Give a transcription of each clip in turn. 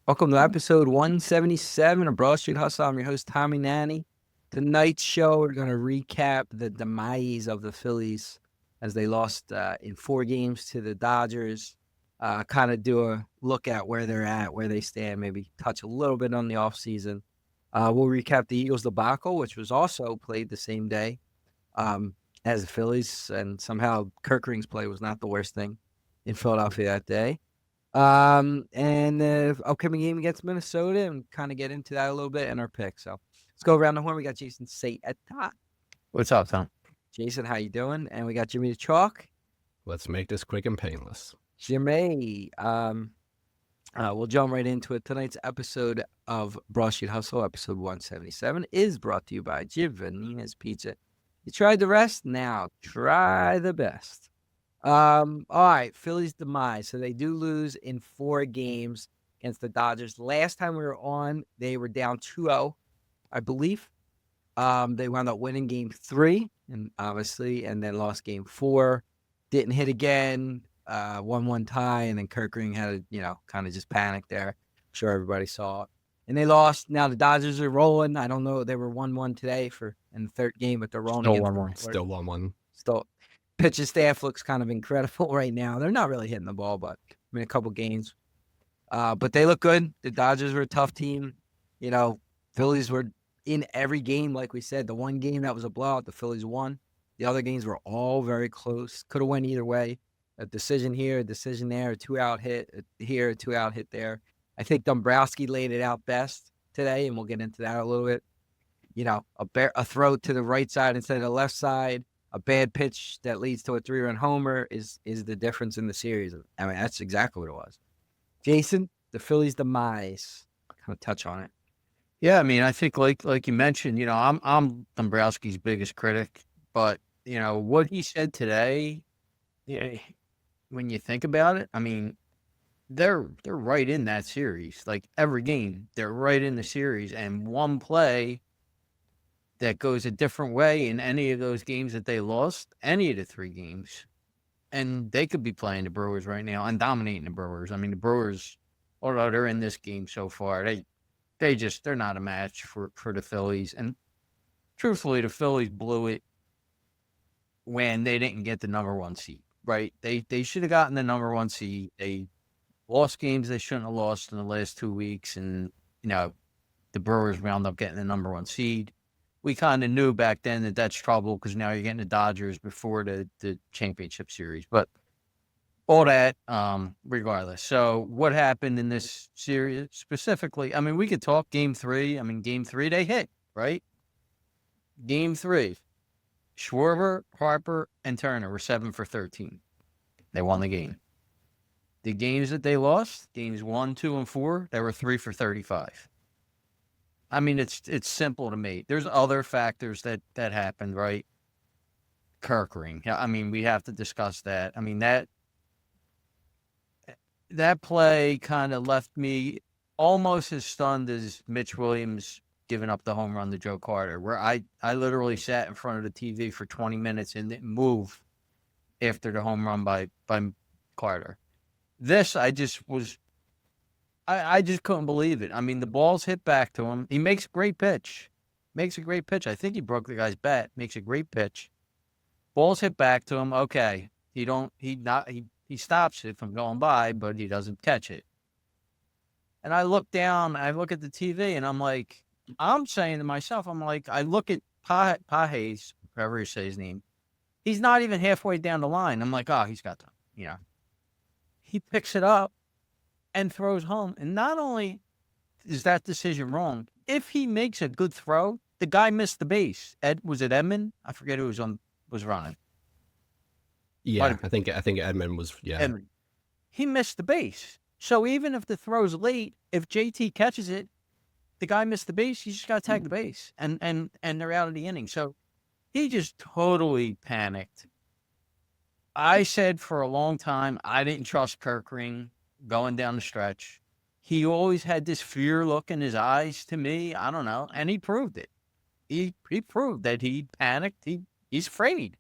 Welcome to episode 177 of Broad Street Hustle. I'm your host, Tommy Nanny. Tonight's show, we're going to recap the demise of the Phillies as they lost in 4 games to the Dodgers. Kind of do a look at where they're at, where they stand, maybe touch a little bit on the offseason. We'll recap the Eagles debacle, which was also played the same day as the Phillies, and somehow Kirkring's play was not the worst thing in Philadelphia that day. And the upcoming game against Minnesota, and kind of get into that a little bit in our pick. So let's go around the horn. We got Jason Sate at top. What's up, Tom? Jason, how you doing? And we got Jimmy the Chalk. Let's make this quick and painless. Jimmy, we'll jump right into it. Tonight's episode of Broad Street Hustle, episode 177, is brought to you by Giovannina's Pizza. You tried the rest, now try the best. All right, Phillies demise. So they do lose in 4 games against the Dodgers. Last time we were on, they were down 2-0, I believe. They wound up winning game 3, and then lost game 4. Didn't hit again. 1-1 tie, and then Kirkring had to, kind of just panic there. I'm sure everybody saw it. And they lost. Now the Dodgers are rolling. I don't know. They were 1-1 today in the 3rd game, but they're rolling. Still 1-1. Still 1-1. Still. Pitching staff looks kind of incredible right now. They're not really hitting the ball, but a couple games. But they look good. The Dodgers were a tough team. Phillies were in every game, like we said. The one game that was a blowout, the Phillies won. The other games were all very close. Could have went either way. A decision here, a decision there, a 2-out hit here, a 2-out hit there. I think Dombrowski laid it out best today, and we'll get into that a little bit. A throw to the right side instead of the left side. A bad pitch that leads to a 3-run homer is the difference in the series. I mean, that's exactly what it was. Jason, the Phillies demise. Kind of touch on it. Yeah, I mean, I think like you mentioned, I'm Dombrowski's biggest critic, but what he said today, when you think about it, I mean, they're right in that series. Like every game, they're right in the series, and one play that goes a different way in any of those games that they lost, any of the 3 games, and they could be playing the Brewers right now and dominating the Brewers. I mean, the Brewers, although they're in this game so far, they're not a match for the Phillies. And truthfully, the Phillies blew it when they didn't get the number 1 seed, right? They should have gotten the number 1 seed. They lost games they shouldn't have lost in the last 2 weeks, and the Brewers wound up getting the number 1 seed. We kind of knew back then that that's trouble because now you're getting the Dodgers before the championship series. But all that, regardless. So what happened in this series specifically? I mean, we could talk game 3. I mean, game 3, they hit, right? Game 3, Schwarber, Harper, and Turner were 7 for 13. They won the game. The games that they lost, games 1, 2, and 4, they were 3 for 35. I mean, it's simple to me. There's other factors that happened, right? Kirkring. I mean, we have to discuss that. I mean, that play kind of left me almost as stunned as Mitch Williams giving up the home run to Joe Carter, where I literally sat in front of the TV for 20 minutes and didn't move after the home run by Carter. This, I just couldn't believe it. I mean, the ball's hit back to him. He makes a great pitch. I think he broke the guy's bat. Makes a great pitch. Ball's hit back to him. Okay. He stops it from going by, but he doesn't catch it. And I look down, I look at the TV, and I'm saying to myself, I look at Pages, however you say his name. He's not even halfway down the line. I'm like, oh, he's got time. He picks it up and throws home. And not only is that decision wrong, if he makes a good throw, the guy missed the base. Was it Edmund? I forget who was running. Yeah, I think Edmund was. Yeah, Edmund. He missed the base. So even if the throw's late, if JT catches it, the guy missed the base. You just got to tag the base, and they're out of the inning. So he just totally panicked. I said for a long time I didn't trust Kirkring going down the stretch. He always had this fear look in his eyes to me. I don't know. And he proved it. He proved that he panicked. He's afraid.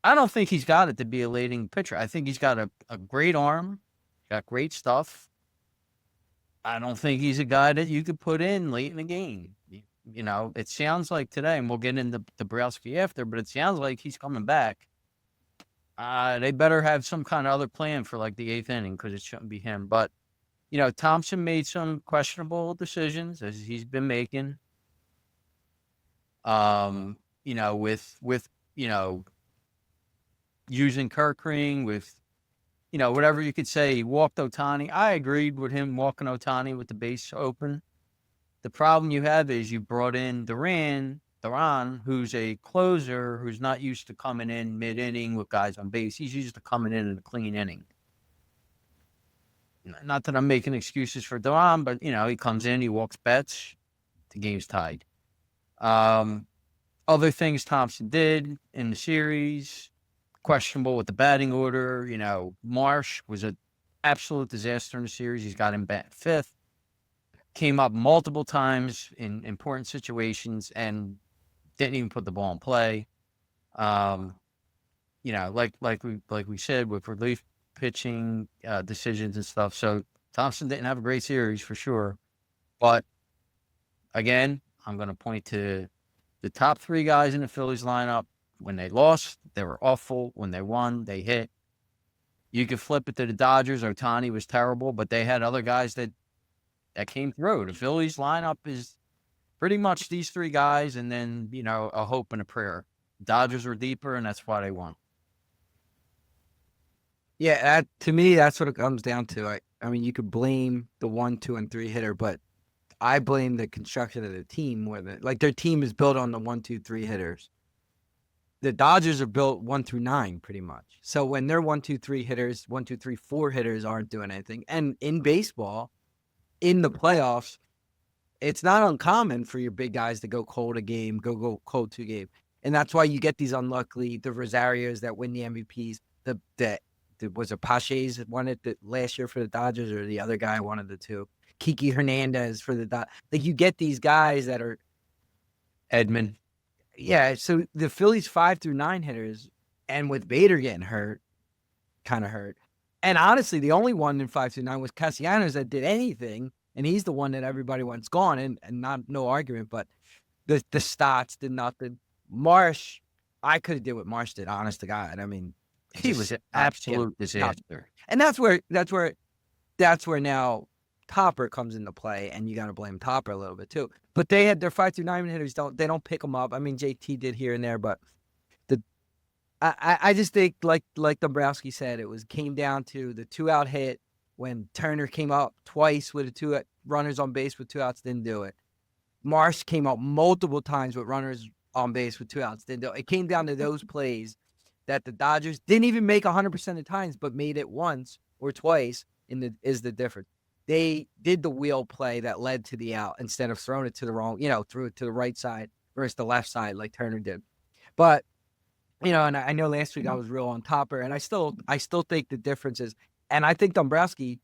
I don't think he's got it to be a leading pitcher. I think he's got a great arm, got great stuff. I don't think he's a guy that you could put in late in the game. You know, it sounds like today, and we'll get into Dabrowski after, but it sounds like he's coming back. They better have some kind of other plan for like the 8th inning because it shouldn't be him. But, you know, Thompson made some questionable decisions as he's been making. You know, with you know, using Kirkring, with, you know, whatever you could say. He walked Ohtani. I agreed with him walking Ohtani with the base open. The problem you have is you brought in Duran, who's a closer who's not used to coming in mid-inning with guys on base. He's used to coming in a clean inning. Not that I'm making excuses for Duran, but, you know, he comes in, he walks bets, the game's tied. Other things Thompson did in the series, questionable with the batting order. You know, Marsh was an absolute disaster in the series. He's got him bat 5th. Came up multiple times in important situations and didn't even put the ball in play. You know, like we said, with relief pitching decisions and stuff. So Thompson didn't have a great series for sure. But again, I'm going to point to the top 3 guys in the Phillies lineup. When they lost, they were awful. When they won, they hit. You could flip it to the Dodgers. Ohtani was terrible, but they had other guys that came through. The Phillies lineup is pretty much these 3 guys and then, you know, a hope and a prayer. Dodgers were deeper, and that's why they won. Yeah, to me, that's what it comes down to. I mean, you could blame the 1, 2, and 3 hitter, but I blame the construction of the team more than, like, their team is built on the 1, 2, 3 hitters. The Dodgers are built 1 through 9 pretty much. So when their 1, 2, 3 hitters, 1, 2, 3, 4 hitters aren't doing anything, and in baseball, in the playoffs, it's not uncommon for your big guys to go cold a game, go cold 2 games. And that's why you get these unlucky, the Rosarios that win the MVPs, was it Paches won it last year for the Dodgers, or the other guy, one of the 2? Kiki Hernandez for the Dodgers. Like, you get these guys that are Edman. Yeah, so the Phillies 5 through 9 hitters, and with Bader getting hurt, kind of hurt. And honestly, the only one in 5 through 9 was Castellanos that did anything, and he's the one that everybody wants gone, and no argument, but the Stotts did nothing. Marsh, I could have did what Marsh did, honest to God. I mean, he was an absolute disaster. And that's where now Topper comes into play, and you got to blame Topper a little bit too. But they had their 5 through 9 hitters. They don't pick them up. I mean, JT did here and there, but I just think like Dombrowski said, came down to the 2-out hit when Turner came up twice with 2 runners on base with 2 outs, didn't do it. Marsh came up multiple times with runners on base with 2 outs, didn't do it. It came down to those plays that the Dodgers didn't even make 100% of times, but made it once or twice is the difference. They did the wheel play that led to the out instead of throwing it to the wrong, threw it to the right side versus the left side like Turner did. But, and I know last week I was real on Topper, and I still think the difference is, and I think Dombrowski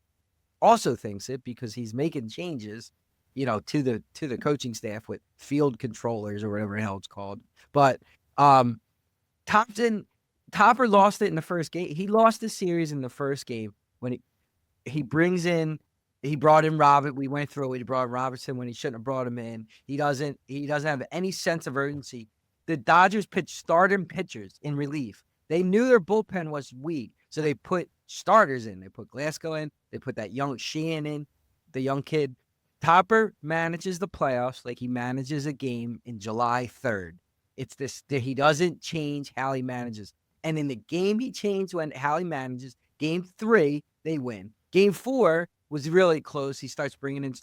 also thinks it because he's making changes, to the coaching staff with field controllers or whatever the hell it's called. But Topper lost it in the first game. He lost the series in the first game when he brought in Robert. We went through it. He brought Robertson when he shouldn't have brought him in. He doesn't have any sense of urgency. The Dodgers pitched starting pitchers in relief. They knew their bullpen was weak, so they put starters in. They put Glasgow in. They put that young Sheehan in, the young kid. Topper manages the playoffs like he manages a game in July 3rd. It's this that he doesn't change how he manages. And in the game he changed how he manages, game 3, they win. Game 4 was really close. He starts bringing in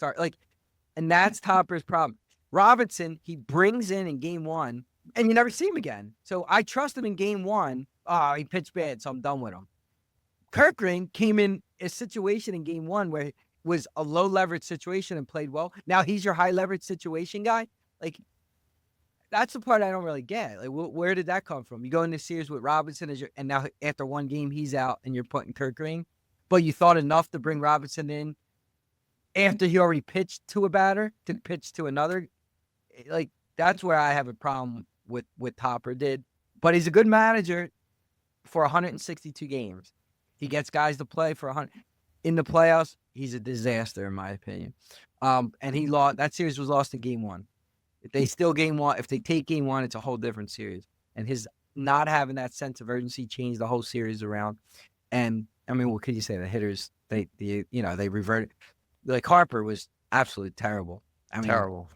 and that's Topper's problem. Robinson, he brings in game 1, and you never see him again. So I trust him in game 1. Oh, he pitched bad, so I'm done with him. Kirkring came in a situation in game 1 where it was a low leverage situation and played well. Now he's your high leverage situation guy. That's the part I don't really get. Where did that come from? You go into series with Robinson and now after one game he's out and you're putting Kirkring, but you thought enough to bring Robinson in after he already pitched to a batter to pitch to another. That's where I have a problem with Topper did. But he's a good manager for 162 games. He gets guys to play for 100. In the playoffs, he's a disaster in my opinion. And he lost. That series was lost in game 1. If they still game 1, if they take game 1, it's a whole different series. And his not having that sense of urgency changed the whole series around. And I mean, what could you say? The hitters, they reverted. Like Harper was absolutely terrible. I mean, Terrible.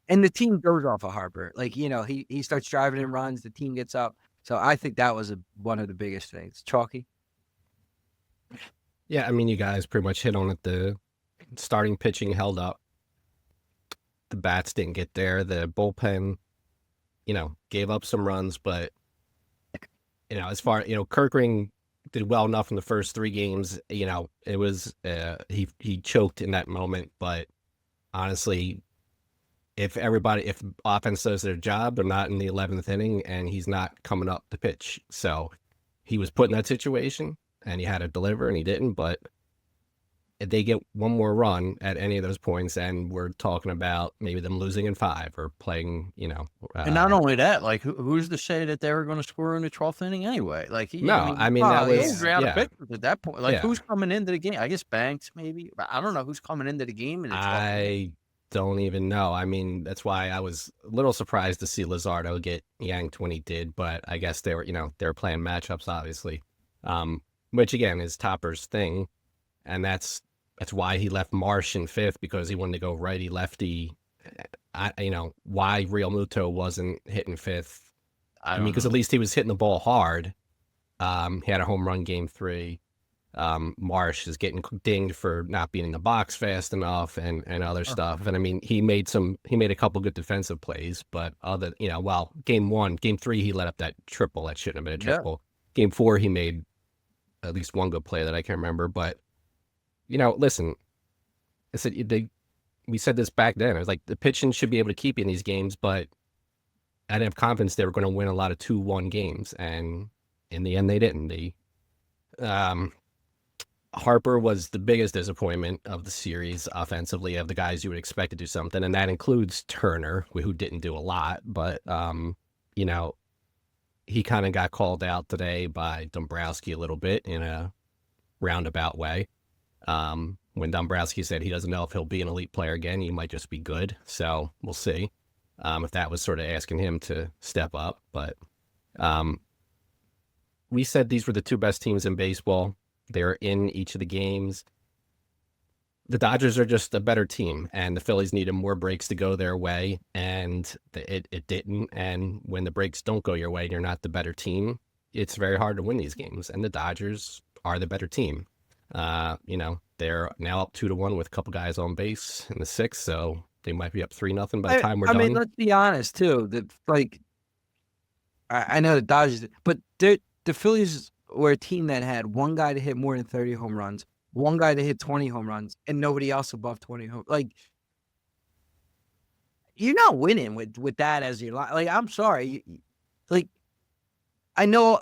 And the team goes off of Harper. Like, he starts driving and runs. The team gets up. So I think that was one of the biggest things. Chalky? Yeah, I mean, you guys pretty much hit on it. The starting pitching held up. The bats didn't get there. The bullpen, gave up some runs, but, as far, Kirkring did well enough in the first 3 games. It was, he choked in that moment, but honestly, if offense does their job, they're not in the 11th inning and he's not coming up to pitch. So he was put in that situation and he had to deliver and he didn't, but if they get one more run at any of those points, and we're talking about maybe them losing in 5 or playing, and not only that, like who's to say that they were going to score in the 12th inning anyway? Like that was at that point. Like who's coming into the game? I guess Banks maybe, but I don't know who's coming into the game. I don't even know. I mean, that's why I was a little surprised to see Luzardo get yanked when he did, but I guess they were playing matchups, obviously, which again is Topper's thing, and that's why he left Marsh in 5th, because he wanted to go righty lefty. Why Real Muto wasn't hitting 5th. I mean, because at least he was hitting the ball hard. He had a home run game 3. Marsh is getting dinged for not being in the box fast enough and other stuff. And I mean, he made a couple good defensive plays, but game 3, he let up that triple. That shouldn't have been a triple. Yeah. Game 4, he made at least one good play that I can't remember, but listen, I said, we said this back then. I was like, the pitching should be able to keep you in these games, but I didn't have confidence they were going to win a lot of 2-1 games. And in the end, they didn't. Harper was the biggest disappointment of the series offensively, of the guys you would expect to do something. And that includes Turner, who didn't do a lot, but, he kind of got called out today by Dombrowski a little bit in a roundabout way. When Dombrowski said he doesn't know if he'll be an elite player again, he might just be good. So we'll see if that was sort of asking him to step up. But we said these were the 2 best teams in baseball. They're in each of the games. The Dodgers are just a better team, and the Phillies needed more breaks to go their way, and it didn't. And when the breaks don't go your way and you're not the better team, it's very hard to win these games. And the Dodgers are the better team. They're now up 2-1 with a couple guys on base in the 6th, so they might be up 3-0 by the time we're done. I mean, let's be honest too. I know the Dodgers, but the Phillies were a team that had one guy to hit more than 30 home runs, one guy to hit 20 home runs, and nobody else above 20 home. Like, you're not winning with that as your line. Like, I'm sorry. Like, I know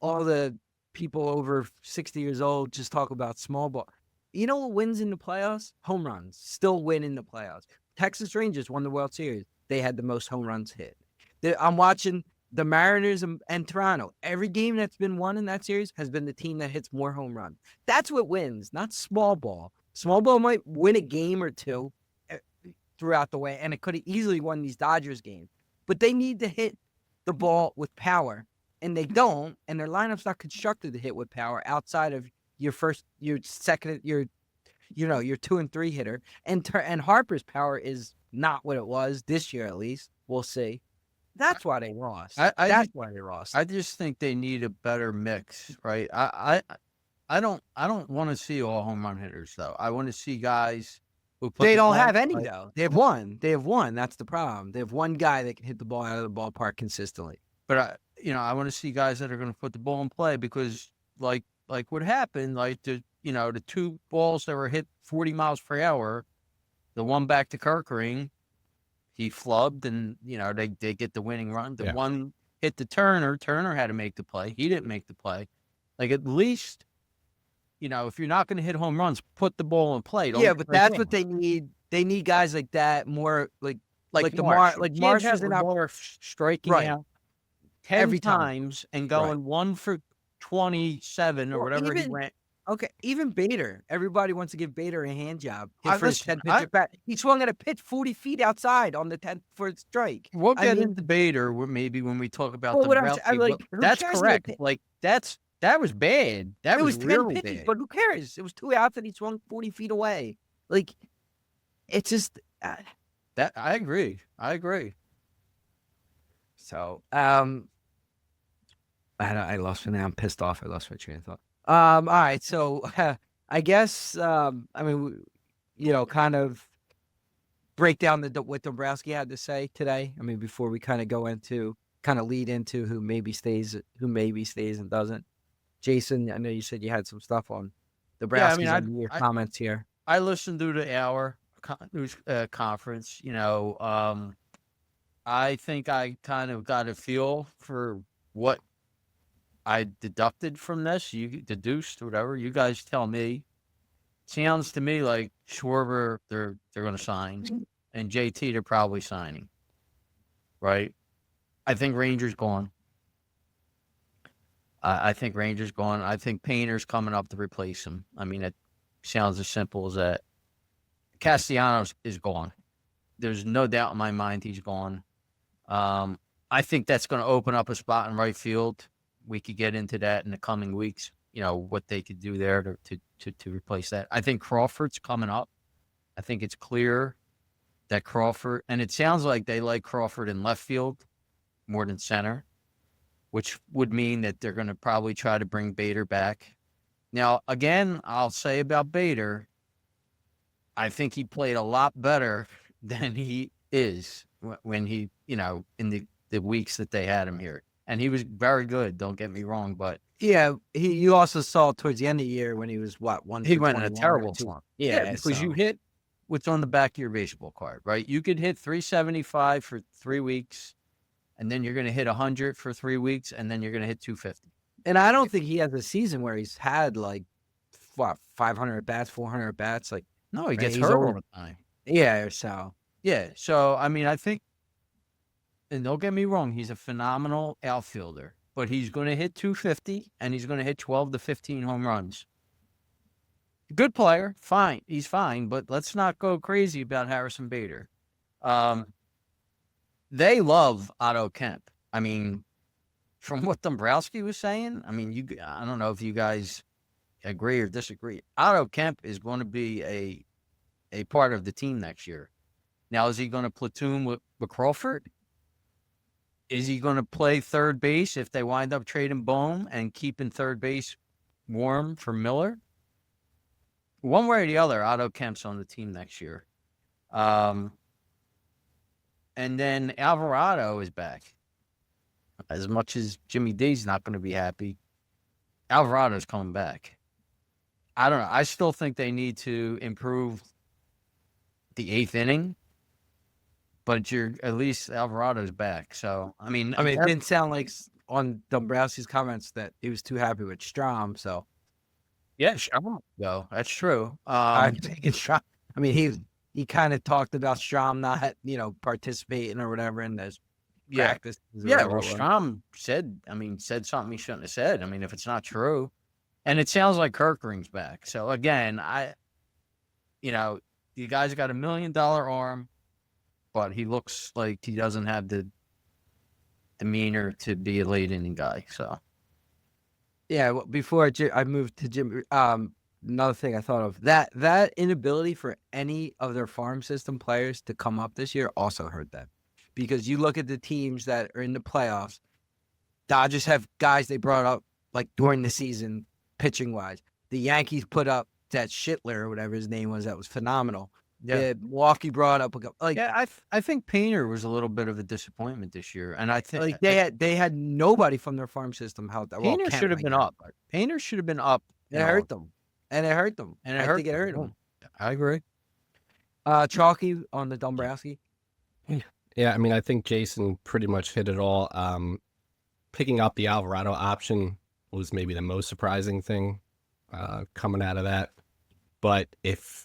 all the people over 60 years old just talk about small ball. You know what wins in the playoffs? Home runs. Still win in the playoffs. Texas Rangers won the World Series. They had the most home runs hit. I'm watching the Mariners and Toronto. Every game that's been won in that series has been the team that hits more home runs. That's what wins, not small ball. Small ball might win a game or 2 throughout the way, and it could have easily won these Dodgers games. But they need to hit the ball with power, and they don't, and their lineup's not constructed to hit with power outside of your first, your second, your 2 and 3 hitter. And Harper's power is not what it was this year, at least. We'll see. That's why they lost. That's why they lost. I just think they need a better mix, right? I don't want to see all home run hitters though. I want to see guys who put. They don't have any though. They have one. That's the problem. They have one guy that can hit the ball out of the ballpark consistently. But I want to see guys that are going to put the ball in play, because like what happened, like the 2 balls that were hit 40 miles per hour, the one back to Kirkring, he flubbed, and they get the winning run. The one hit to Turner. Turner had to make the play. He didn't make the play. Like, at least, if you're not going to hit home runs, put the ball in play. But that's what they need. They need guys like that, more like Marsh. Marsh has the ball striking out 10 every times and going 1 for 27 or whatever he went. Okay, even Bader. Everybody wants to give Bader a hand job for his Listen, 10 pitch at bat. He swung at a pitch 40 feet outside on the 10th for a strike. we'll I get mean, into Bader maybe when we talk about well, what I'm Dombrowski, like, but who that's cares? If correct. Like that was bad. That it was was 10 really pitches, bad. but who cares? It was 2 outs and he swung 40 feet away. Like, it's just That I agree. I agree. so. I lost my. Now I'm pissed off. I lost my train of thought. All right, so I guess I mean, kind of break down what Dombrowski had to say today. I mean, before we kind of lead into who maybe stays and doesn't. Jason, I know you said you had some stuff on Dombrowski's under your comments here. I listened to the hour news conference. I think I kind of got a feel for what I deducted from this. You deduced, whatever. You guys tell me. Sounds to me like Schwarber, they're going to sign, and JT they're probably signing. Right? I think Rangers gone. I think Rangers gone. I think Painter's coming up to replace him. I mean, it sounds as simple as that. Castellanos is gone. There's no doubt in my mind he's gone. I think that's going to open up a spot in right field. We could get into that in the coming weeks. What they could do there to replace that. I think Crawford's coming up. I think it's clear that Crawford, and it sounds like they like Crawford in left field more than center, which would mean that they're going to probably try to bring Bader back. Now, again, I'll say about Bader, I think he played a lot better than he is when he, in the weeks that they had him here. And he was very good, don't get me wrong, but yeah, you also saw towards the end of the year when he was one. He went in a terrible slump. Yeah, because you hit what's on the back of your baseball card, right? You could hit 375 for 3 weeks, and then you're going to hit 100 for 3 weeks, and then you're going to hit 250. And I don't think he has a season where he's had 500 at bats, 400 at bats. Like, no, he gets hurt all the time. Yeah, so yeah, so I mean, I think, and don't get me wrong, he's a phenomenal outfielder, but he's going to hit 250 and he's going to hit 12 to 15 home runs. Good player, fine, he's fine, but let's not go crazy about Harrison Bader. They love Otto Kemp. I mean, from what Dombrowski was saying, I mean, I don't know if you guys agree or disagree. Otto Kemp is going to be a part of the team next year. Now, is he going to platoon with Crawford? Is he going to play third base if they wind up trading Bohm and keeping third base warm for Miller? One way or the other, Otto Kemp's on the team next year. And then Alvarado is back. As much as Jimmy D's not going to be happy, Alvarado's coming back. I don't know. I still think they need to improve the 8th inning. But at least Alvarado's back. So, I mean, it didn't sound like on Dombrowski's comments that he was too happy with Strahm. So, yeah, Strahm. No, that's true. I'm taking Strahm. I mean, he kind of talked about Strahm not, participating or whatever in this practice. Yeah, well, Strahm said something he shouldn't have said. I mean, if it's not true, and it sounds like Kirkering's back. So again, you guys got $1 million arm. But he looks like he doesn't have the demeanor to be a late inning guy. So, yeah. Well, before I moved to Jim, another thing I thought of that inability for any of their farm system players to come up this year also hurt them, because you look at the teams that are in the playoffs. Dodgers have guys they brought up like during the season, pitching wise. The Yankees put up that Schittler or whatever his name was, that was phenomenal. Yeah, Milwaukee brought up I think Painter was a little bit of a disappointment this year, and I think they had nobody from their farm system help. Painter should have been up. Painter should have been up. It hurt them, and it hurt them, and I think it hurt them. I agree. Chalky on the Dombrowski. Yeah, I mean, I think Jason pretty much hit it all. Picking up the Alvarado option was maybe the most surprising thing coming out of that. But if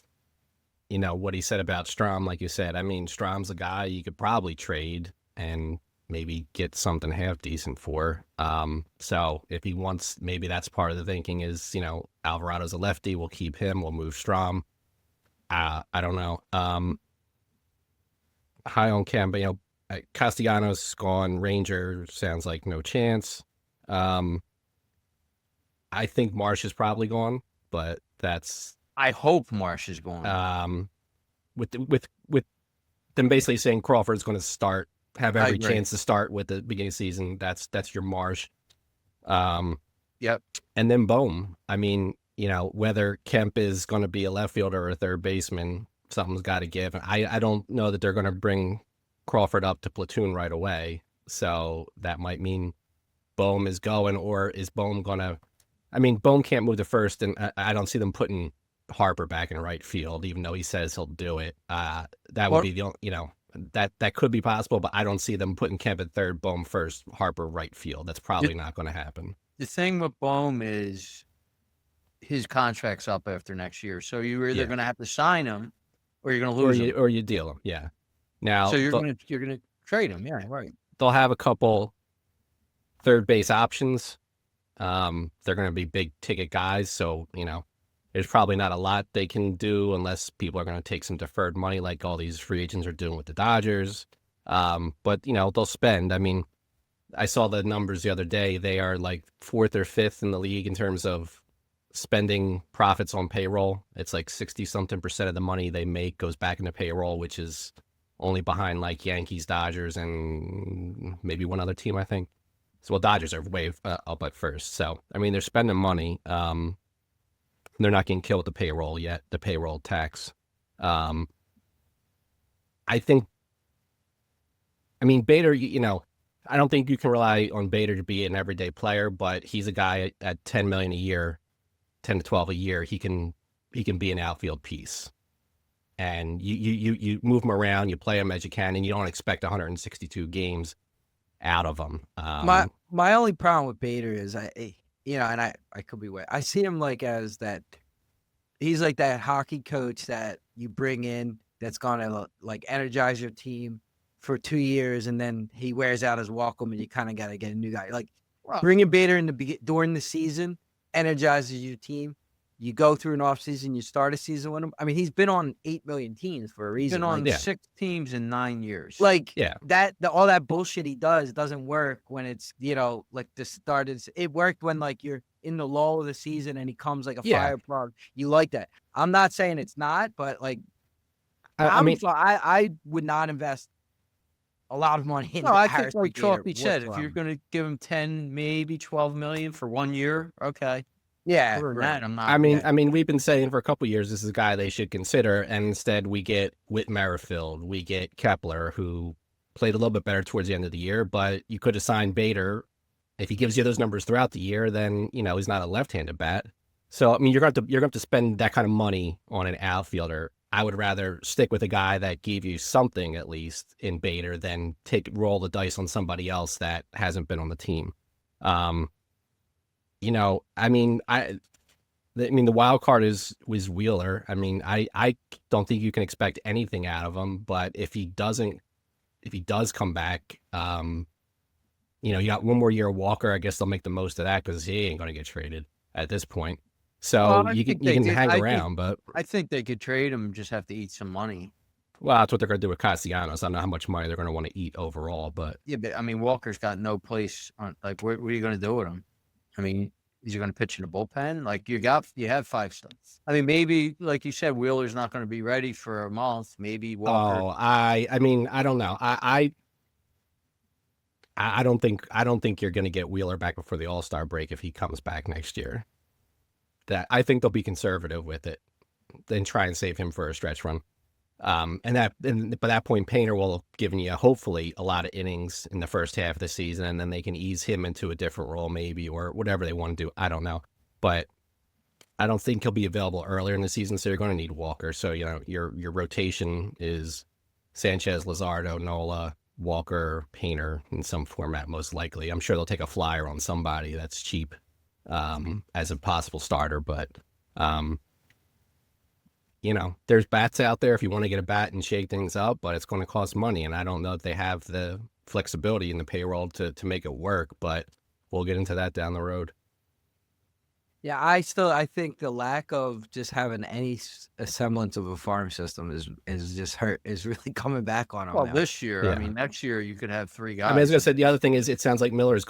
what he said about Strahm, like you said, I mean, Strahm's a guy you could probably trade and maybe get something half decent for. So if he wants, maybe that's part of the thinking is, Alvarado's a lefty. We'll keep him. We'll move Strom. I don't know. High on Cam, Castellanos gone. Ranger sounds like no chance. I think Marsh is probably gone, but that's I hope Marsh is going. with them basically saying Crawford's going to have every chance to start with the beginning of the season. That's your Marsh. Yep. And then Bohm. I mean, whether Kemp is going to be a left fielder or a third baseman, something's got to give. I don't know that they're going to bring Crawford up to platoon right away. So that might mean Bohm is going, or is Bohm going to... I mean, Bohm can't move to first, and I don't see them putting Harper back in right field, even though he says he'll do it. That would be the only, that could be possible, but I don't see them putting Kemp at third, Bohm first, Harper right field. That's probably not going to happen. The thing with Bohm is his contract's up after next year, so you're either going to have to sign him, or you're going to lose him, or you deal him. Yeah. Now, so you're going to trade him. Yeah, right. They'll have a couple third base options. They're going to be big ticket guys, so there's probably not a lot they can do unless people are going to take some deferred money like all these free agents are doing with the Dodgers. But they'll spend. I mean, I saw the numbers the other day. They are like 4th or 5th in the league in terms of spending profits on payroll. It's like 60-something% of the money they make goes back into payroll, which is only behind like Yankees, Dodgers, and maybe one other team, I think. So, Dodgers are way up at first. So, I mean, they're spending money. They're not getting killed with the payroll yet, the payroll tax. I mean, Bader, I don't think you can rely on Bader to be an everyday player, but he's a guy at $10 million a year, 10 to 12 a year. He can be an outfield piece. And you move him around, you play him as you can, and you don't expect 162 games out of him. My only problem with Bader is and I could be way. I see him like as that. He's like that hockey coach that you bring in that's gonna like energize your team for 2 years, and then he wears out his welcome, and you kind of gotta get a new guy. Like bringing Bader during the season energizes your team. You go through an offseason, you start a season with him. I mean, he's been on 8 million teams for a reason. Been on 6 teams in 9 years. Like all that bullshit he does doesn't work when it's like the start is. It worked when like you're in the lull of the season and he comes like a fire product. You like that. I'm not saying it's not, but like I would not invest a lot of money in. No, I think like Chalky said, if you're going to give him 10, maybe 12 million for 1 year, okay. Yeah, that, I'm not. I mean, we've been saying for a couple of years this is a guy they should consider, and instead we get Whit Merrifield, we get Kepler, who played a little bit better towards the end of the year, but you could have signed Bader. If he gives you those numbers throughout the year, then he's not a left-handed bat. So I mean, you're going to have to spend that kind of money on an outfielder. I would rather stick with a guy that gave you something at least in Bader than roll the dice on somebody else that hasn't been on the team. I mean, the wild card was Wheeler. I mean, I don't think you can expect anything out of him, but if he does come back, you got 1 more year of Walker. I guess they'll make the most of that because he ain't going to get traded at this point. So you can hang around, but I think they could trade him. Just have to eat some money. Well, that's what they're going to do with Castellanos. I don't know how much money they're going to want to eat overall, but yeah, but I mean, Walker's got no place on. Like, what are you going to do with him? I mean, is he going to pitch in a bullpen? Like you have 5 starts. I mean, maybe like you said, Wheeler's not going to be ready for a month. Maybe Walker. Oh, I mean, I don't know. I don't think you're going to get Wheeler back before the All-Star break if he comes back next year. That I think they'll be conservative with it, then try and save him for a stretch run. And by that point, Painter will have given you hopefully a lot of innings in the first half of the season, and then they can ease him into a different role maybe, or whatever they want to do. I don't know, but I don't think he'll be available earlier in the season, so you're going to need Walker. So your rotation is Sanchez, Luzardo, Nola, Walker, Painter in some format most likely. I'm sure they'll take a flyer on somebody that's cheap as a possible starter, but there's bats out there if you want to get a bat and shake things up, but it's going to cost money, and I don't know if they have the flexibility in the payroll to make it work, but we'll get into that down the road. Yeah, I think the lack of just having any semblance of a farm system is just is really coming back on them Well, now. this year, I Yeah. mean, next year you could have 3 I mean, I was guys. gonna say the other thing is it sounds like Miller's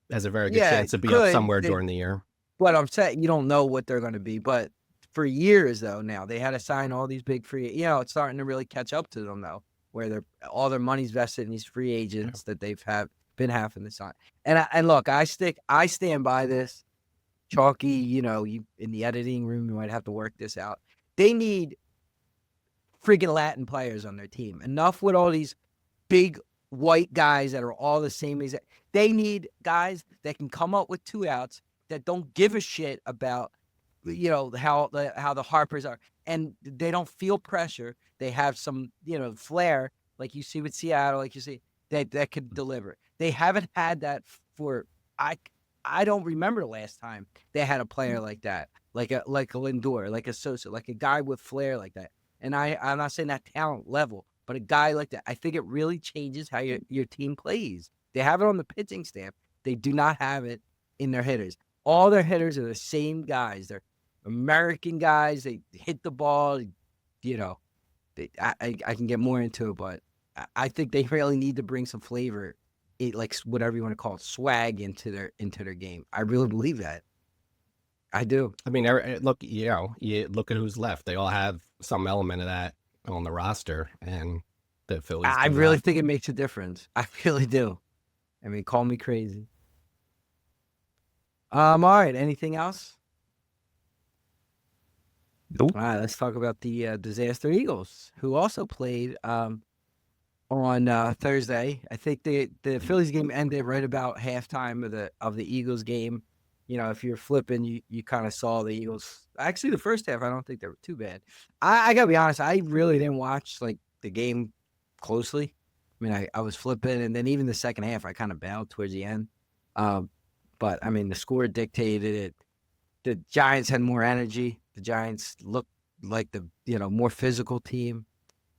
has a very good Yeah, chance to be up good. somewhere They- during the year. But I'm saying you don't know what they're going to be. But for years though, now they had to sign all these big free. It's starting to really catch up to them though, where all their money's vested in these free agents that they've been having to sign. And look, I stand by this. Chalky, you in the editing room, you might have to work this out. They need freaking Latin players on their team. Enough with all these big white guys that are all the same exact. They need guys that can come up with 2 outs that don't give a shit about how the Harpers are, and they don't feel pressure. They have some flair, like you see with Seattle, like you see that could deliver. They haven't had that for I don't remember the last time they had a player like that, like a Lindor, like a Sosa, like a guy with flair like that. And I'm not saying that talent level, but a guy like that, I think it really changes how your team plays. They have it on the pitching staff. They do not have it in their hitters. All their hitters are the same guys. They're American guys. They hit the ball. I can get more into it, but I think they really need to bring some flavor, like whatever you want to call it, swag into their game. I really believe that. I do. I mean, look, you look at who's left. They all have some element of that on the roster, and the Phillies. I really think it makes a difference. I really do. I mean, call me crazy. All right. Anything else? Nope. All right. Let's talk about the Disaster Eagles, who also played on Thursday. I think the Phillies game ended right about halftime of the Eagles game. If you're flipping, you kind of saw the Eagles. Actually, the first half, I don't think they were too bad. I gotta be honest, I really didn't watch like the game closely. I mean, I was flipping, and then even the second half, I kind of bailed towards the end. But I mean, the score dictated it. The Giants had more energy. The Giants looked like the more physical team.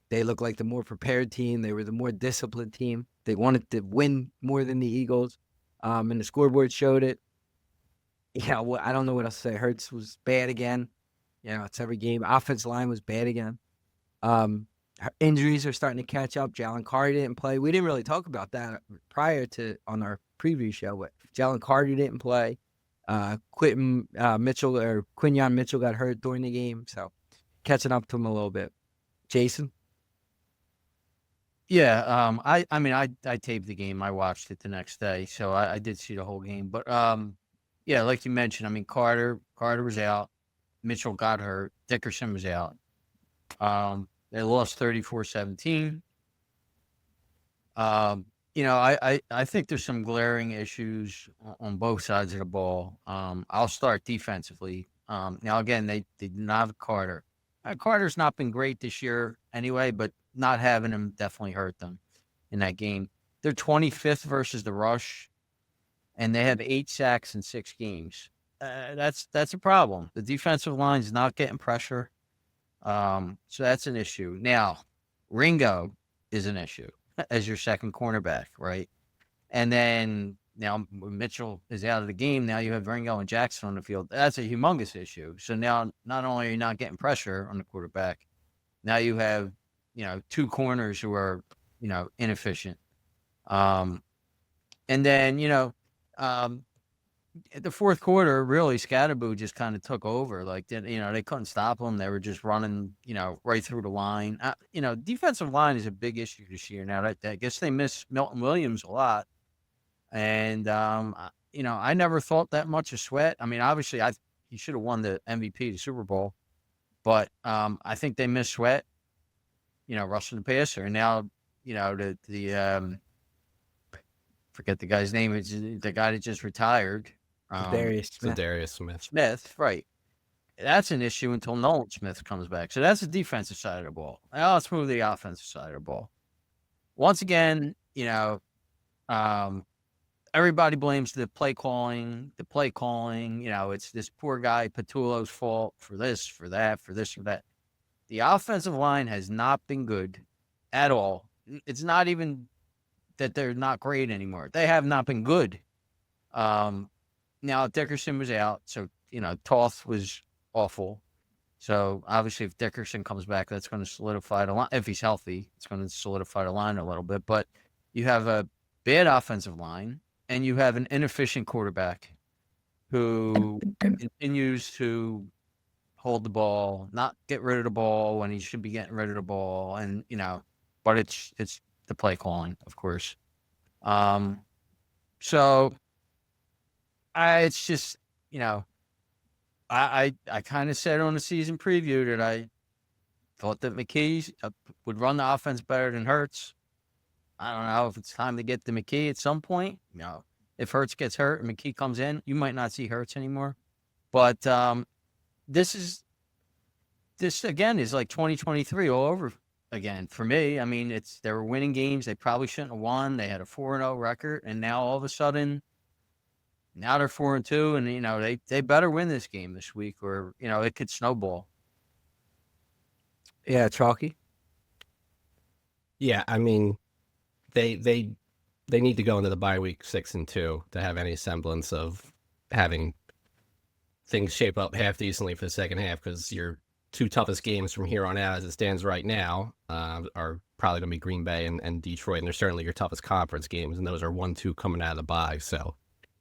They looked like the more prepared team. They were the more disciplined team. They wanted to win more than the Eagles, and the scoreboard showed it. I don't know what else to say. Hurts was bad again. It's every game. Offensive line was bad again. Injuries are starting to catch up. Jalen Carter didn't play. We didn't really talk about that prior to on our preview show, but Jalen Carter didn't play. Quinyon Mitchell got hurt during the game, so catching up to him a little bit. Jason? Yeah, I mean, I taped the game. I watched it the next day, so I did see the whole game. But yeah, like you mentioned, I mean, Carter was out. Mitchell got hurt. Dickerson was out. They lost 34-17. I think there's some glaring issues on both sides of the ball. I'll start defensively. Now, again, they did not have Carter. Carter's not been great this year anyway, but not having him definitely hurt them in that game. They're 25th versus the rush, and they have 8 sacks in 6 games. That's a problem. The defensive line is not getting pressure, so that's an issue. Now, Ringo is an issue as your second cornerback, right? And then now Mitchell is out of the game. Now you have Ringo and Jackson on the field. That's a humongous issue. So now not only are you not getting pressure on the quarterback, now you have 2 corners who are inefficient. And then at the fourth quarter, really, Scatterboo just kind of took over. Like, they couldn't stop him. They were just running, right through the line. Defensive line is a big issue this year. Now, I guess they miss Milton Williams a lot. And, I never thought that much of Sweat. I mean, obviously, he should have won the MVP, the Super Bowl. But I think they miss Sweat, rushing the passer. And now, forget the guy's name. It's the guy that just retired. Darius Smith. Smith, right. That's an issue until Nolan Smith comes back. So that's the defensive side of the ball. Now let's move to the offensive side of the ball. Once again, everybody blames the play calling. It's this poor guy Patullo's fault for this, for that, for this, for that. The offensive line has not been good at all. It's not even that they're not great anymore. They have not been good. Now Dickerson was out, so Toth was awful. So obviously, if Dickerson comes back, that's going to solidify the line. If he's healthy, it's going to solidify the line a little bit. But you have a bad offensive line, and you have an inefficient quarterback who continues to hold the ball, not get rid of the ball when he should be getting rid of the ball, and but it's the play calling, of course. So it's just I kind of said on the season preview that I thought that McKee would run the offense better than Hurts. I don't know if it's time to get to McKee at some point. If Hurts gets hurt and McKee comes in, you might not see Hurts anymore. But this again is like 2023 all over again for me. I mean, they were winning games they probably shouldn't have won. They had a 4-0 record, and now all of a sudden, now they're 4-2, and they better win this game this week, or it could snowball. Yeah, Chalky. Yeah, I mean, they need to go into the bye week 6-2 to have any semblance of having things shape up half decently for the second half, because your two toughest games from here on out, as it stands right now, are probably going to be Green Bay and Detroit, and they're certainly your toughest conference games, and those are 1-2 coming out of the bye. So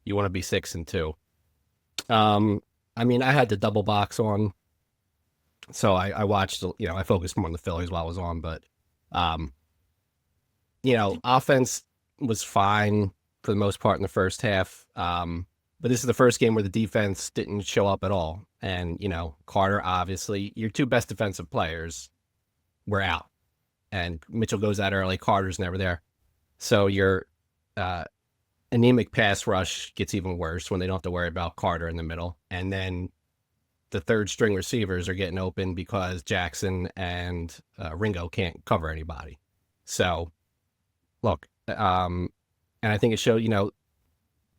you want to be 6-2. I mean, I had the double box on, so I watched. I focused more on the Phillies while I was on, but offense was fine for the most part in the first half. But this is the first game where the defense didn't show up at all. And, Carter, obviously, your two best defensive players were out. And Mitchell goes out early. Carter's never there. So your anemic pass rush gets even worse when they don't have to worry about Carter in the middle. And then the third string receivers are getting open because Jackson and Ringo can't cover anybody. So, look, and I think it showed,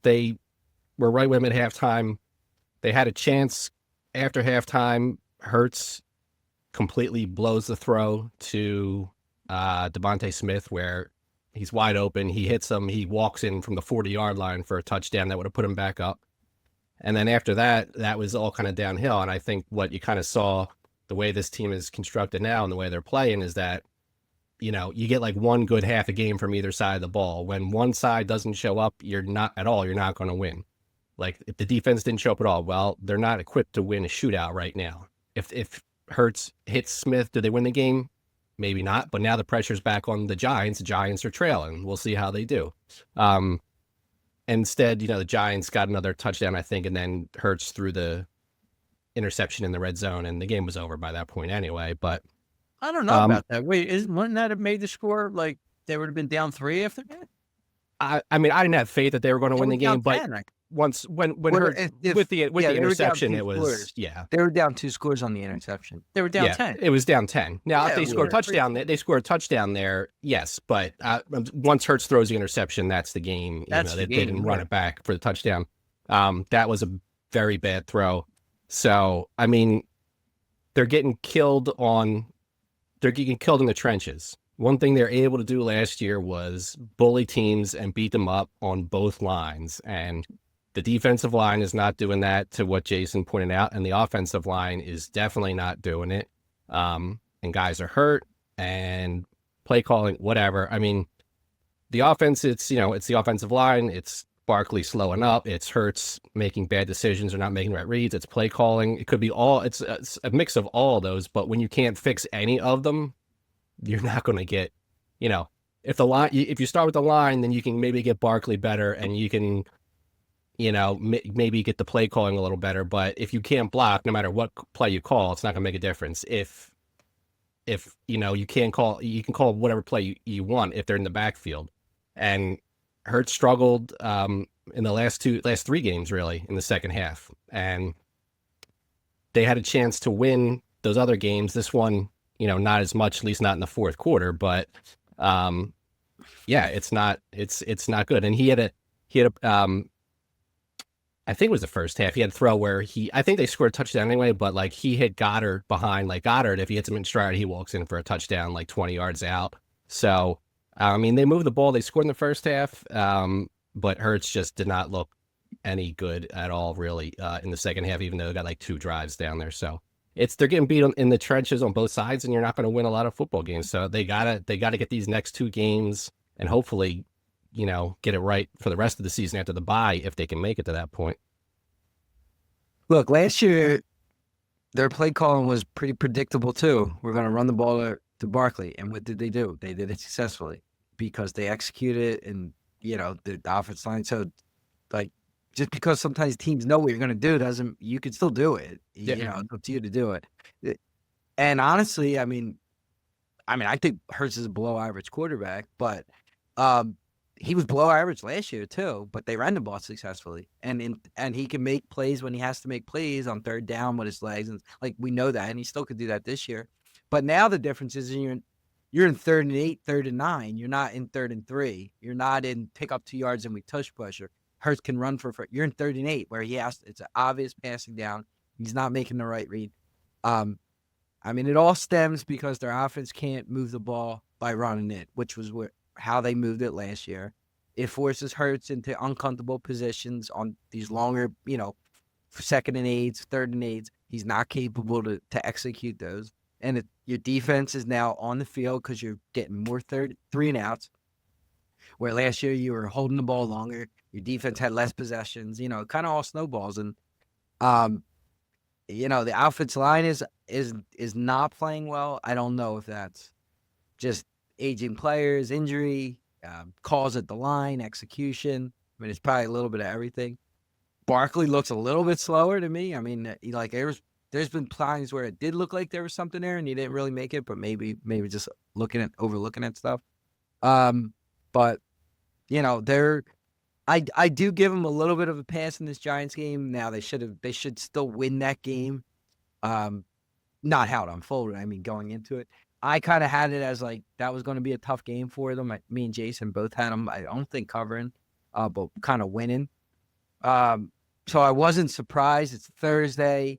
they were right with them at halftime. They had a chance after halftime. Hurts completely blows the throw to Devontae Smith, where he's wide open. He hits him. He walks in from the 40-yard line for a touchdown that would have put him back up. And then after that, that was all kind of downhill. And I think what you kind of saw, the way this team is constructed now and the way they're playing, is that you get like one good half a game from either side of the ball. When one side doesn't show up, you're not going to win. Like, if the defense didn't show up at all, well, they're not equipped to win a shootout right now. If Hurts hits Smith, do they win the game? Maybe not. But now the pressure's back on the Giants. The Giants are trailing. We'll see how they do. Instead, the Giants got another touchdown, I think, and then Hurts threw the interception in the red zone, and the game was over by that point anyway. But I don't know about that. Wait, wouldn't that have made the score like they would have been down 3 after that? I mean, I didn't have faith that they were going to win the game, but 10, when Hurts with the interception, it was They were down 2 scores on the interception. They were down 10. It was down 10. Now, if they score a touchdown, they score a touchdown there, yes. But once Hurts throws the interception, that's the game. They didn't run it back for the touchdown. That was a very bad throw. So, I mean, they're getting killed in the trenches. One thing they're able to do last year was bully teams and beat them up on both lines. And the defensive line is not doing that, to what Jason pointed out. And the offensive line is definitely not doing it. And guys are hurt and play calling, whatever. I mean, the offense, it's the offensive line. It's Barkley slowing up. It's Hurts making bad decisions or not making the right reads. It's play calling. It could be it's a mix of all of those. But when you can't fix any of them, you're not going to get, if you start with the line, then you can maybe get Barkley better, and you can, maybe get the play calling a little better. But if you can't block, no matter what play you call, it's not going to make a difference. If you can call whatever play you want if they're in the backfield. And Hurts struggled in the last 3 games, really, in the second half. And they had a chance to win those other games. This one, not as much, at least not in the fourth quarter, but it's not good. And he had a I think it was the first half, he had a throw where I think they scored a touchdown anyway, but like he hit Goddard behind, like Goddard, if he hits him in stride, he walks in for a touchdown like 20 yards out. So I mean, they moved the ball. They scored in the first half, but Hurts just did not look any good at all, really, in the second half, even though they got like 2 drives down there. So they're getting beat in the trenches on both sides, and you're not going to win a lot of football games. So they gotta get these next 2 games and hopefully, get it right for the rest of the season after the bye if they can make it to that point. Look, last year their play calling was pretty predictable too. We're going to run the ball to Barkley, and what did they do? They did it successfully because they executed, and the offense line. So, like, just because sometimes teams know what you're going to do doesn't. You can still do it. Yeah. It's up to you to do it. And honestly, I mean, I think Hurts is a below average quarterback, but he was below average last year too. But they ran the ball successfully, and he can make plays when he has to make plays on third down with his legs, and like we know that, and he still could do that this year. But now the difference is you're in 3rd and 8, 3rd and 9. You're not in 3rd and 3. You're not in pick up 2 yards and we tush pusher. Hurts can run for. You're in 3rd and 8 where it's an obvious passing down. He's not making the right read. It all stems because their offense can't move the ball by running it, which was how they moved it last year. It forces Hurts into uncomfortable positions on these longer, 2nd and 8s, 3rd and 8s. He's not capable to execute those. And your defense is now on the field because you're getting more 3 and outs, where last year you were holding the ball longer. Your defense had less possessions. It kind of all snowballs. And, the offensive line is not playing well. I don't know if that's just aging players, injury, calls at the line, execution. It's probably a little bit of everything. Barkley looks a little bit slower to me. There's been times where it did look like there was something there and he didn't really make it, but maybe just overlooking at stuff. But I do give them a little bit of a pass in this Giants game. Now they should still win that game. Not how it unfolded. Going into it, I kind of had it as like that was going to be a tough game for them. Me and Jason both had them. I don't think covering, but kind of winning. So I wasn't surprised. It's Thursday.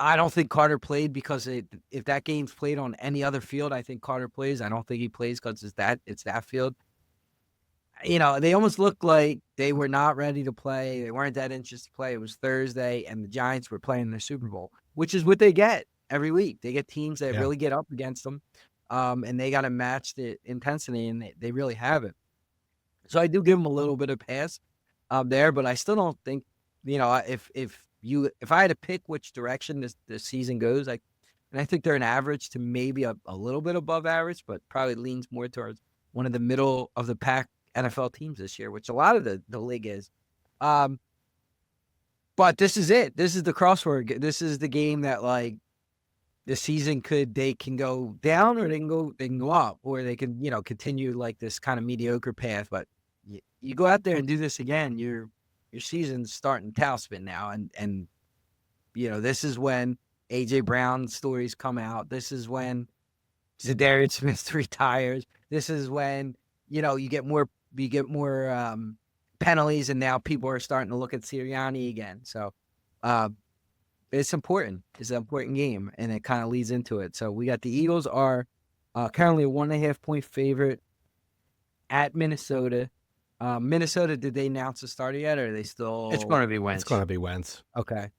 I don't think Carter played because if that game's played on any other field, I think Carter plays. I don't think he plays because it's that field. They almost looked like they were not ready to play. They weren't that interested to play. It was Thursday, and the Giants were playing their Super Bowl, which is what they get every week. They get teams that really get up against them, and they got to match the intensity, and they really have it. So I do give them a little bit of pass there, but I still don't think, if I had to pick which direction the season goes, and I think they're an average to maybe a little bit above average, but probably leans more towards one of the middle of the pack NFL teams this year, which a lot of the league is. But this is it. This is the crossword. This is the game that the season they can go down or they can go up, or they can, continue like this kind of mediocre path. But you go out there and do this again, your season's starting tailspin now. And this is when AJ Brown stories come out. This is when Zadarius Smith retires. This is when, you get more penalties, and now people are starting to look at Sirianni again. So it's important. It's an important game, and it kind of leads into it. So we got the Eagles are currently a 1.5-point favorite at Minnesota. Minnesota, did they announce the starter yet, or are they still? It's going to be Wentz. It's going to be Wentz. Okay.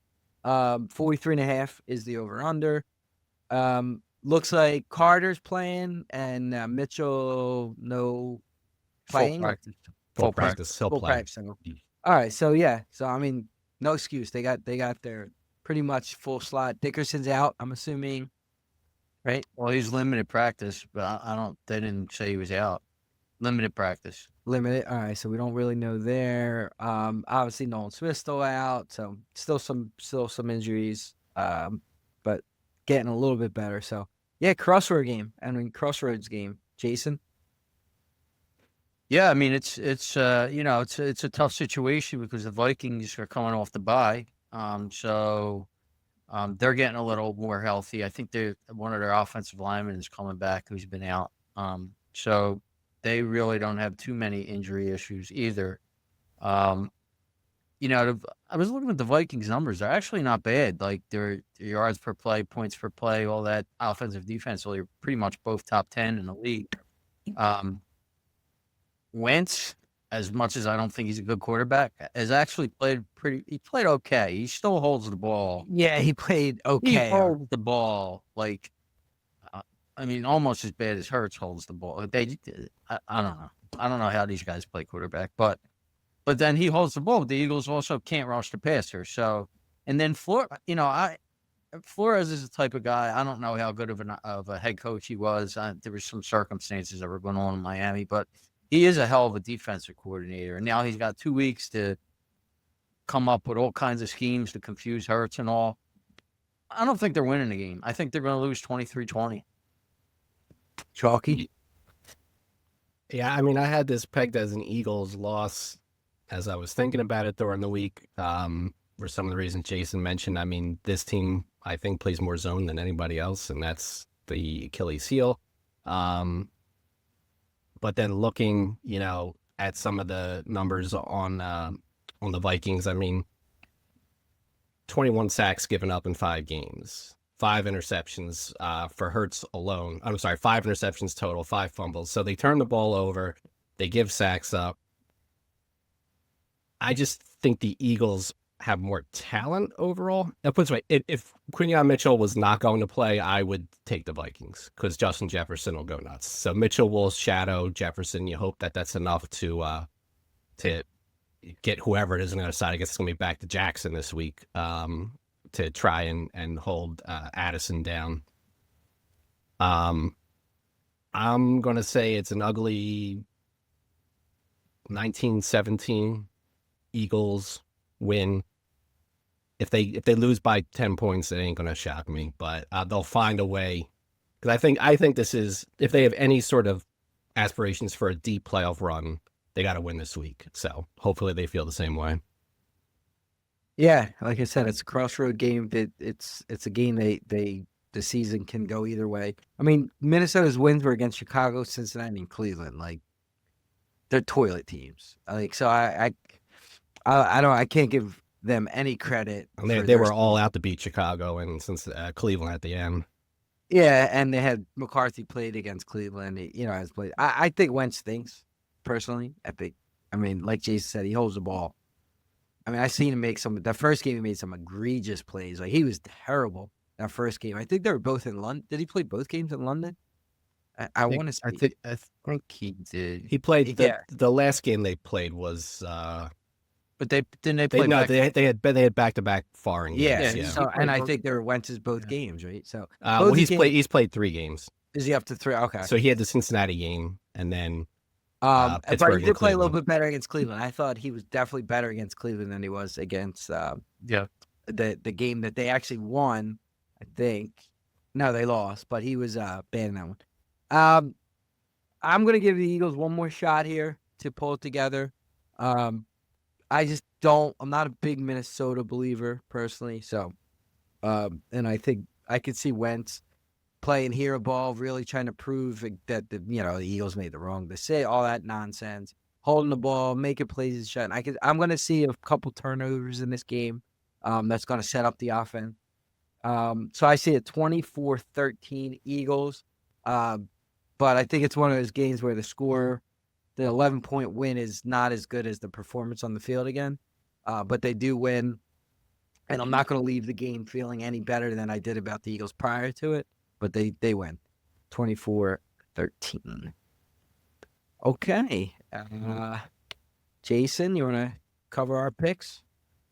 43.5 is the over/under. Looks like Carter's playing, and Mitchell playing. Full practice. He'll play. Practice. All right. So yeah. So no excuse. They got their pretty much full slot. Dickerson's out, I'm assuming. Right. Well, he's limited practice, but they didn't say he was out. Limited practice. Limited. All right. So we don't really know there. Obviously Nolan Smith's still out. So still some injuries. But getting a little bit better. So yeah, crossroads game. Jason. Yeah, it's a tough situation because the Vikings are coming off the bye, so they're getting a little more healthy. I think one of their offensive linemen is coming back who's been out, so they really don't have too many injury issues either. I was looking at the Vikings numbers; they're actually not bad. Like their yards per play, points per play, all that offensive defense. They're pretty much both top 10 in the league. Wentz, as much as I don't think he's a good quarterback, has actually he played okay. He still holds the ball. Yeah, he played He okay. holds the ball like, I mean, almost as bad as Hurts holds the ball. I don't know. I don't know how these guys play quarterback, but then he holds the ball. But the Eagles also can't rush the passer. So, and then Flores is the type of guy. I don't know how good of a head coach he was. There were some circumstances that were going on in Miami, but he is a hell of a defensive coordinator. And now he's got 2 weeks to come up with all kinds of schemes to confuse Hurts and all. I don't think they're winning the game. I think they're going to lose 23-20. Chalky. Yeah, I mean, I had this pegged as an Eagles loss as I was thinking about it during the week. For some of the reasons Jason mentioned, I mean, this team, I think, plays more zone than anybody else, and that's the Achilles heel. But then looking, at some of the numbers on the Vikings, I mean, 21 sacks given up in 5 games, 5 interceptions for Hurts alone. I'm sorry, 5 interceptions total, 5 fumbles. So they turn the ball over, they give sacks up. I just think the Eagles have more talent overall. Now, put it this way, if Quinyon Mitchell was not going to play, I would take the Vikings because Justin Jefferson will go nuts. So Mitchell will shadow Jefferson. You hope that that's enough to get whoever it is on the other side. I guess it's going to be back to Jackson this week to try and hold Addison down. I'm going to say it's an ugly 19-17 Eagles win. If they lose by 10 points, it ain't going to shock me, but they'll find a way. Because I think this is, if they have any sort of aspirations for a deep playoff run, they got to win this week. So hopefully they feel the same way. Yeah, like I said, it's a crossroad game. It's a game the season can go either way. I mean, Minnesota's wins were against Chicago, Cincinnati, and Cleveland. Like, they're toilet teams. Like, so I can't give them any credit. And they were all out to beat Chicago and since Cleveland at the end. Yeah, and they had McCarthy played against Cleveland. Has played. I think Wentz stinks personally. I mean, like Jason said, he holds the ball. I mean, I seen him make that first game. He made some egregious plays. Like, he was terrible that first game. I think they were both in London. Did he play both games in London? I want to say. I think he did. He played the last game they played was. But they play. They had back-to-back foreign games. Yeah. So, and I think they were Wentz's both games, right? So he's played 3 games. Is he up to 3? Okay. So he had the Cincinnati game and then but Pittsburgh he did play a little bit better against Cleveland. I thought he was definitely better against Cleveland than he was against the game that they actually won. I think no, they lost, but he was bad in that one. I'm gonna give the Eagles one more shot here to pull it together. I just don't. I'm not a big Minnesota believer personally. So, and I think I could see Wentz playing hero ball, really trying to prove that the Eagles made the wrong decision, all that nonsense, holding the ball, making plays and shut. I'm going to see a couple turnovers in this game. That's going to set up the offense. So I see a 24-13 Eagles. But I think it's one of those games where the 11-point win is not as good as the performance on the field again. But they do win. And I'm not going to leave the game feeling any better than I did about the Eagles prior to it. But they win 24-13. Okay. Jason, you want to cover our picks?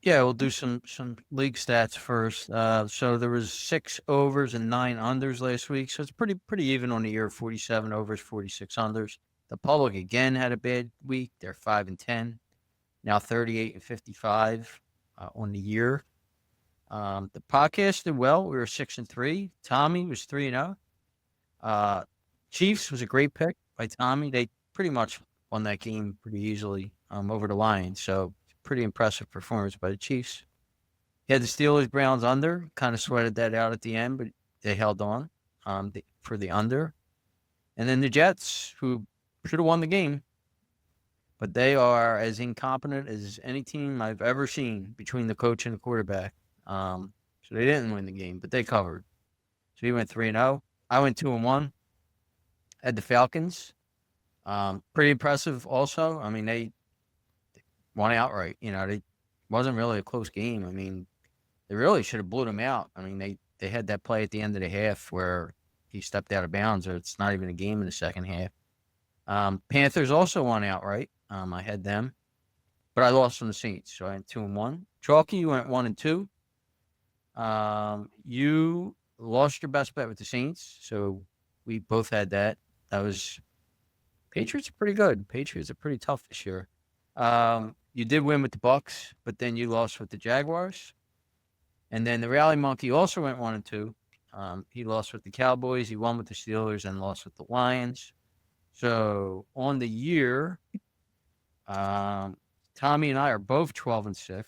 Yeah, we'll do some league stats first. So there was 6 overs and 9 unders last week. So it's pretty even on the year. 47 overs, 46 unders. The public again had a bad week. They're 5-10. Now 38-55 on the year. The podcast did well. We were 6-3. Tommy was 3-0. Chiefs was a great pick by Tommy. They pretty much won that game pretty easily over the Lions. So pretty impressive performance by the Chiefs. He had the Steelers Browns under. Kind of sweated that out at the end, but they held on for the under. And then the Jets, who should have won the game, but they are as incompetent as any team I've ever seen between the coach and the quarterback. So they didn't win the game, but they covered. So he went 3-0. I went 2-1. Had the Falcons. Pretty impressive also. I mean, they won outright. They wasn't really a close game. I mean, they really should have blew them out. I mean, they had that play at the end of the half where he stepped out of bounds, or it's not even a game in the second half. Panthers also won outright. I had them, but I lost from the Saints, so I went 2-1. Chalky, you went 1-2. You lost your best bet with the Saints, so we both had that. Patriots are pretty good. Patriots are pretty tough this year. You did win with the Bucks, but then you lost with the Jaguars. And then the Rally Monkey also went 1-2. He lost with the Cowboys. He won with the Steelers and lost with the Lions. So on the year, Tommy and I are both 12-6.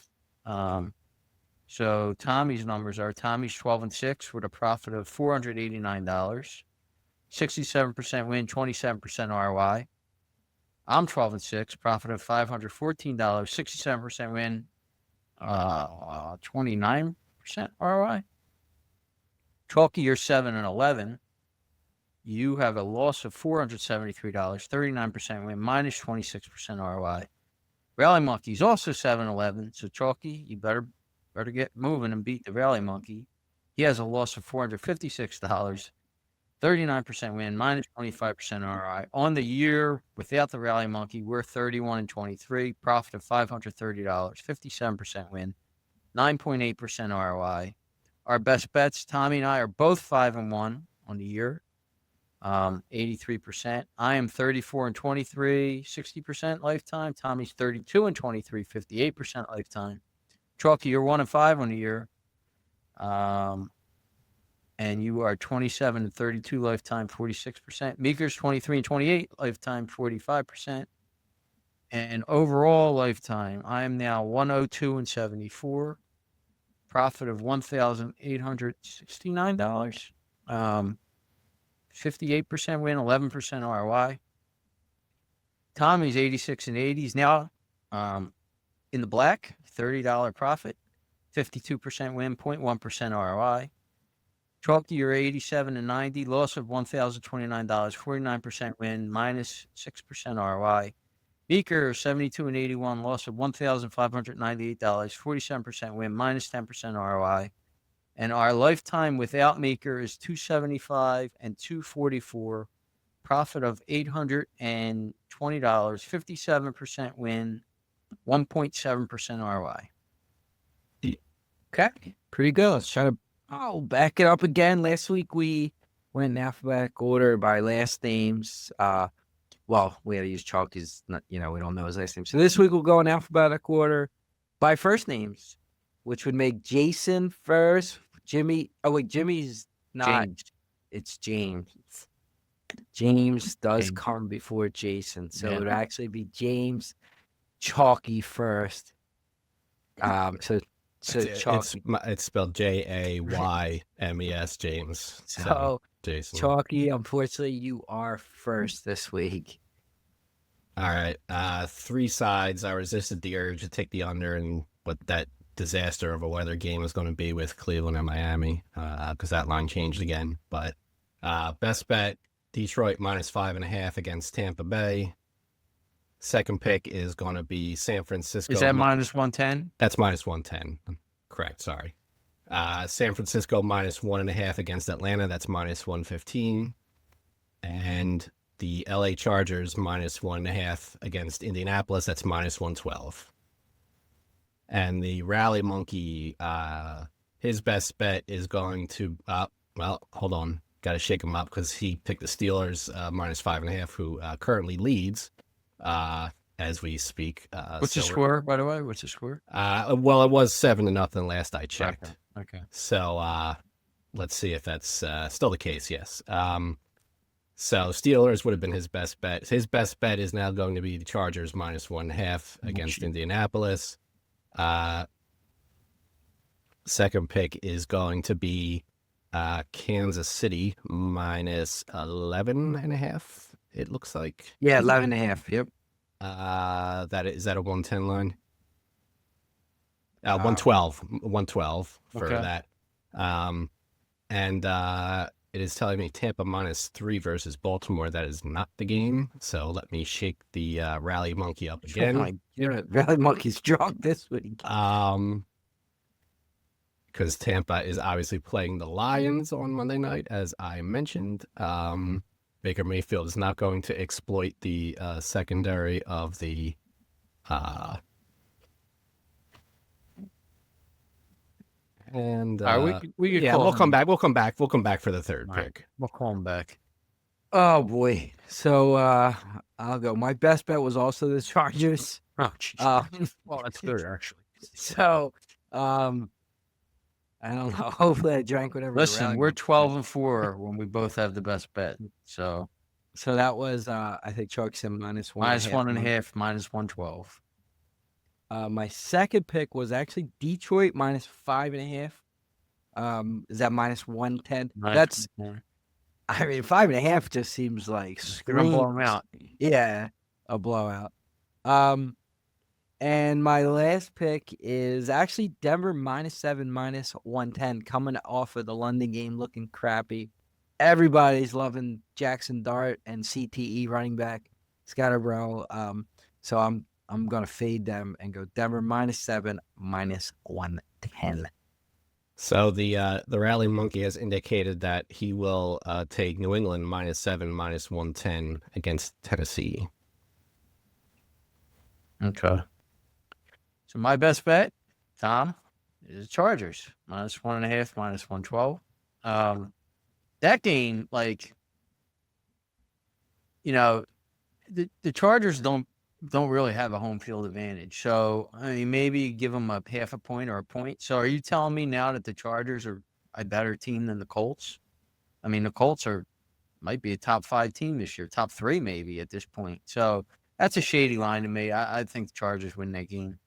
So Tommy's numbers are Tommy's 12-6 with a profit of $489, 67% win, 27% ROI. I'm 12-6, profit of $514, 67% win, 29% ROI. Chalky, you're 7-11. You have a loss of $473, 39% win, minus 26% ROI. Rally Monkey's also 7-11. So Chalky, you better get moving and beat the Rally Monkey. He has a loss of $456, 39% win, minus 25% ROI. On the year, without the Rally Monkey, we're 31-23, profit of $530, 57% win, 9.8% ROI. Our best bets, Tommy and I are both 5-1 on the year, 83%. I am 34-23, 60% lifetime. Tommy's 32-23, 58% lifetime. Chalky, you're 1-5 on the year. And you are 27-32 lifetime, 46%. Meeker's 23-28 lifetime, 45%. And overall lifetime, I am now 102-74, profit of $1,869, 58% win, 11% ROI. Tommy's 86-80. He's now in the black, $30 profit, 52% win, 0.1% ROI. Chalky, you're 87-90, loss of $1,029, 49% win, minus 6% ROI. Meeker, 72-81, loss of $1,598, 47% win, minus 10% ROI. And our lifetime without Meeker is 275 and 244, profit of $820, 57% win, 1.7% ROI. Okay, pretty good. Let's try to back it up again. Last week we went in alphabetic order by last names. Well, we had to use Chalky's, we don't know his last name. So this week we'll go in alphabetic order by first names, which would make Jason first. Jimmy. Oh wait, Jimmy's not. James. It's James. James does James. come before Jason, so Yeah. it would actually be James, Chalky first. So Chalky. It's spelled Jaymes, James. So Jason. Chalky, unfortunately, you are first this week. All right. 3 sides. I resisted the urge to take the under and what that disaster of a weather game is going to be with Cleveland and Miami, because that line changed again. But best bet, Detroit minus 5.5 against Tampa Bay. Second pick is going to be San Francisco. Is that minus 110? That's minus 110. Correct. Sorry. San Francisco minus 1.5 against Atlanta. That's minus 115. And the LA Chargers minus 1.5 against Indianapolis. That's minus 112. And the Rally Monkey, his best bet is going to, hold on. Got to shake him up because he picked the Steelers minus 5.5, who currently leads as we speak. What's the score, by the way? What's the score? Well, it was 7-0 last I checked. Okay. So let's see if that's still the case. Yes. So Steelers would have been his best bet. His best bet is now going to be the Chargers minus 1.5 against Indianapolis. Second pick is going to be Kansas City minus 11.5. It looks like. Yeah, 11.5. Yep. Is that a 110 line? 112 for Okay. that. And it is telling me Tampa -3 versus Baltimore. That is not the game. So let me shake the rally monkey up again. Oh my God, Rally Monkey's drunk this week. Because Tampa is obviously playing the Lions on Monday night, as I mentioned. Baker Mayfield is not going to exploit the secondary of the and All right, we could yeah, call we'll come him. back. We'll come back. We'll come back for the third All right, pick. we'll call him back. Oh boy. So I'll go. My best bet was also the Chargers. Oh, jeez. Well, That's good, actually. So I don't know. Hopefully I drank whatever. the Listen, Rally we're Monkey 12-4 when we both have the best bet. So So that was I think Chalk said -1.5. -1.5, -112. My second pick was actually Detroit -5.5. Is that -110? That's, I mean, 5.5 just seems like You're gonna blow him screams. out. Yeah, a blowout. And my last pick is actually Denver -7, -110, coming off of the London game looking crappy. Everybody's loving Jackson Dart and CTE running back Scotterbro. So I'm gonna fade them and go Denver -7, -110. So the rally monkey has indicated that he will take New England -7, -110 against Tennessee. Okay. So my best bet, Tom, is Chargers -1.5, -112. That game, like, the Chargers don't really have a home field advantage. So I mean, maybe give them a half a point or a point. So are you telling me now that the Chargers are a better team than the Colts? I mean, the Colts might be a top 5 team this year, top 3 maybe at this point. So that's a shady line to me. I think the Chargers win that game.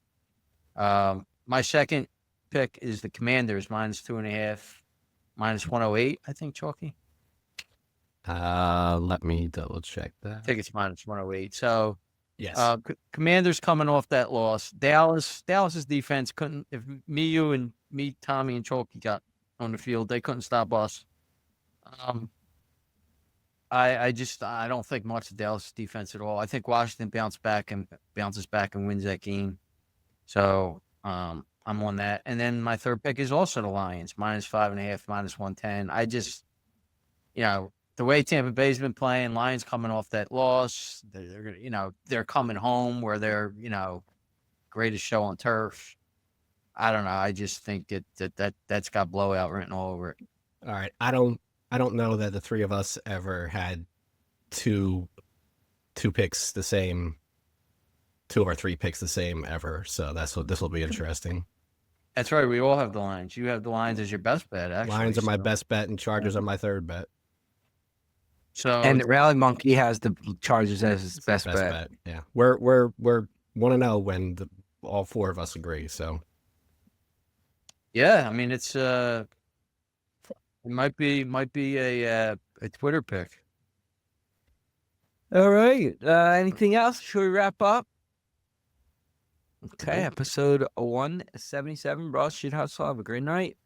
My second pick is the Commanders -2.5, -108. I think, Chalky. Let me double check that. I think it's -108. So Yes. Commanders coming off that loss. Dallas's defense couldn't. If you and me, Tommy, and Chalky got on the field, they couldn't stop us. I don't think much of Dallas' defense at all. I think Washington bounces back and wins that game. So I'm on that. And then my third pick is also the Lions -5.5, -110. I just, the way Tampa Bay's been playing, Lions coming off that loss, they're gonna, they're coming home where they're, greatest show on turf. I don't know. I just think that's got blowout written all over it. All right. I don't know that the three of us ever had two picks the same, 2 or 3 picks the same ever. So this will be interesting. That's right. We all have the Lions. You have the Lions as your best bet, actually. Lions are my best bet, and Chargers are my third bet. So And Rally Monkey has the Chargers as his best bet. Yeah, we're 1-0 when all 4 of us agree. So yeah, I mean it's it might be a Twitter pick. All right. Anything else? Should we wrap up? Okay, episode 177, Broad Street Hustle. Have a great night.